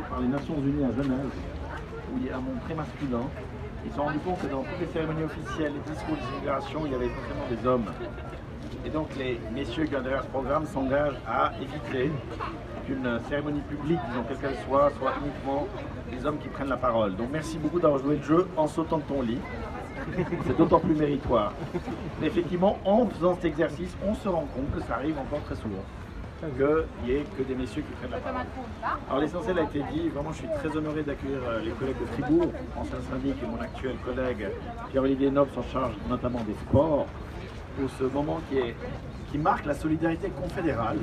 par les Nations Unies à Genève, où il y a un monde très masculin. Ils se sont rendus compte que dans toutes les cérémonies officielles, les discours de l'immigration, il y avait essentiellement des hommes. Et donc les messieurs qui ont derrière ce programme s'engagent à éviter qu'une cérémonie publique, disons quelle qu'elle soit uniquement des hommes qui prennent la parole. Donc merci beaucoup d'avoir joué le jeu en sautant de ton lit. C'est d'autant plus méritoire. Mais effectivement, en faisant cet exercice, on se rend compte que ça arrive encore très souvent. Qu'il n'y ait que des messieurs qui prennent la parole. Alors l'essentiel a été dit, vraiment je suis très honoré d'accueillir les collègues de Fribourg, ancien syndic et mon actuel collègue Pierre-Olivier Noble s'en charge notamment des sports, pour ce moment qui marque la solidarité confédérale.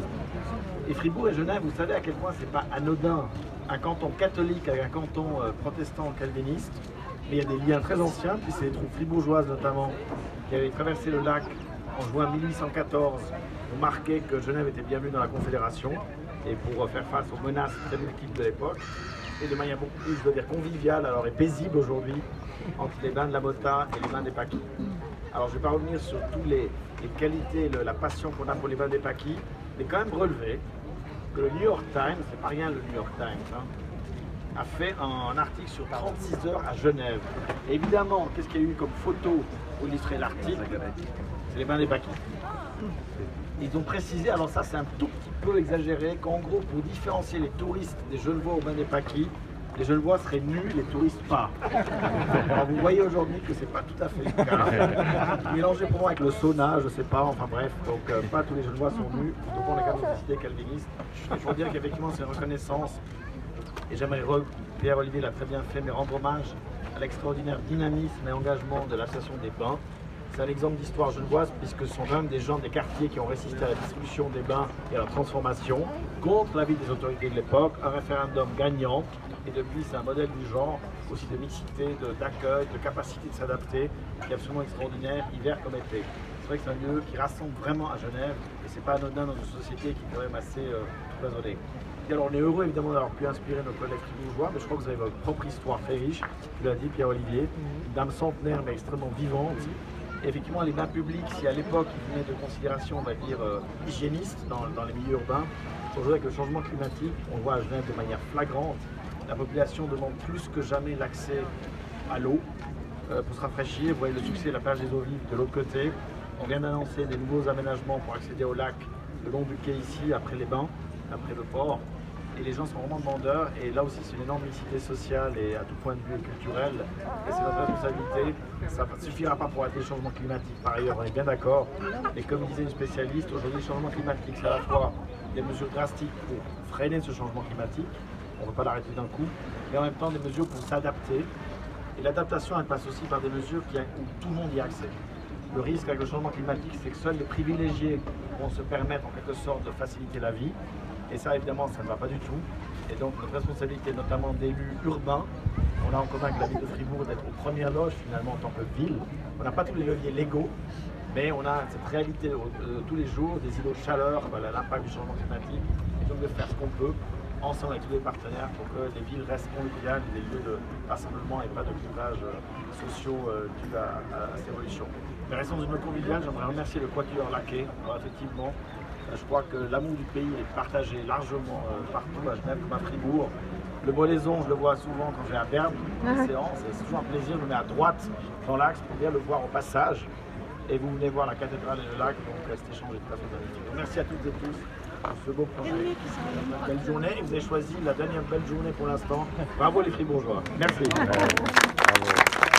Et Fribourg et Genève, vous savez à quel point c'est pas anodin, un canton catholique avec un canton protestant calviniste, mais il y a des liens très anciens, puis c'est les troupes fribourgeoises notamment, qui avaient traversé le lac en juin 1814, pour marquer que Genève était bienvenue dans la Confédération, et pour faire face aux menaces très multiples de l'époque, et de manière beaucoup plus, je veux dire, conviviale alors et paisible aujourd'hui, entre les bains de la Mota et les bains des Paquis. Alors je ne vais pas revenir sur toutes les qualités, la passion qu'on a pour les bains des Paquis, mais quand même relever que le New York Times, c'est pas rien le New York Times, a fait un article sur 36 heures à Genève. Et évidemment, qu'est-ce qu'il y a eu comme photo pour illustrer l'article? C'est les bains des Paquis. Ils ont précisé, alors ça c'est un tout petit peu exagéré, qu'en gros pour différencier les touristes des Genevois aux bains des Paquis, les Genevois seraient nus, les touristes pas. Alors vous voyez aujourd'hui que c'est pas tout à fait le cas. Mélangé pour moi avec le sauna, je sais pas, enfin bref, donc pas tous les Genevois sont nus, donc on est quand même une société calviniste. Il faut dire qu'effectivement c'est une reconnaissance, et j'aimerais, Pierre-Olivier l'a très bien fait, mais rendre hommage à l'extraordinaire dynamisme et engagement de l'association des bains. C'est un exemple d'histoire genevoise puisque ce sont quand même des gens des quartiers qui ont résisté à la distribution des bains et à la transformation contre l'avis des autorités de l'époque, un référendum gagnant et depuis c'est un modèle du genre, aussi de mixité, d'accueil, de capacité de s'adapter qui est absolument extraordinaire, hiver comme été. C'est vrai que c'est un lieu qui rassemble vraiment à Genève et c'est pas anodin dans une société qui est quand même assez cloisonnée. Et alors on est heureux évidemment d'avoir pu inspirer nos collègues fribourgeois, mais je crois que vous avez votre propre histoire très riche, tu l'as dit Pierre-Olivier, une dame centenaire mais extrêmement vivante. Et effectivement, les bains publics, si à l'époque ils venaient de considération, on va dire, hygiénistes dans les milieux urbains, aujourd'hui avec le changement climatique, on le voit à Genève de manière flagrante, la population demande plus que jamais l'accès à l'eau pour se rafraîchir. Vous voyez le succès de la plage des Eaux Vives de l'autre côté. On vient d'annoncer des nouveaux aménagements pour accéder au lac le long du quai ici, après les bains, après le port. Et les gens sont vraiment demandeurs, et là aussi c'est une énorme mixité sociale et à tout point de vue culturel, et c'est notre responsabilité. Ça ne suffira pas pour arrêter le changement climatique, par ailleurs on est bien d'accord, mais comme disait une spécialiste, aujourd'hui le changement climatique c'est à la fois des mesures drastiques pour freiner ce changement climatique, on ne veut pas l'arrêter d'un coup, mais en même temps des mesures pour s'adapter, et l'adaptation elle passe aussi par des mesures où tout le monde y a accès. Le risque avec le changement climatique c'est que seuls les privilégiés vont se permettre en quelque sorte de faciliter la vie. Et ça, évidemment, ça ne va pas du tout. Et donc, notre responsabilité, notamment d'élus urbains, on a en commun avec la ville de Fribourg d'être aux premières loges, finalement, en tant que ville. On n'a pas tous les leviers légaux, mais on a cette réalité tous les jours, des îlots de chaleur, voilà, l'impact du changement climatique, et donc de faire ce qu'on peut, ensemble avec tous les partenaires, pour que les villes restent conviviales, des lieux de rassemblement et pas de clivages sociaux dus à ces évolutions. Mais restons dans une mode conviviale, j'aimerais remercier le Quatuor Laquais. Alors, effectivement, je crois que l'amour du pays est partagé largement partout, à Genève comme à Fribourg. Le Molaison, je le vois souvent quand je vais à Berne, une séance, c'est toujours un plaisir, je me mets à droite dans l'axe pour bien le voir au passage. Et vous venez voir la cathédrale et le lac, donc cet échange est tout à fait magnifique. Donc, merci à toutes et tous pour ce beau projet. Belle journée, et vous avez choisi la dernière belle journée pour l'instant. Bravo les Fribourgeois. Merci. Bravo.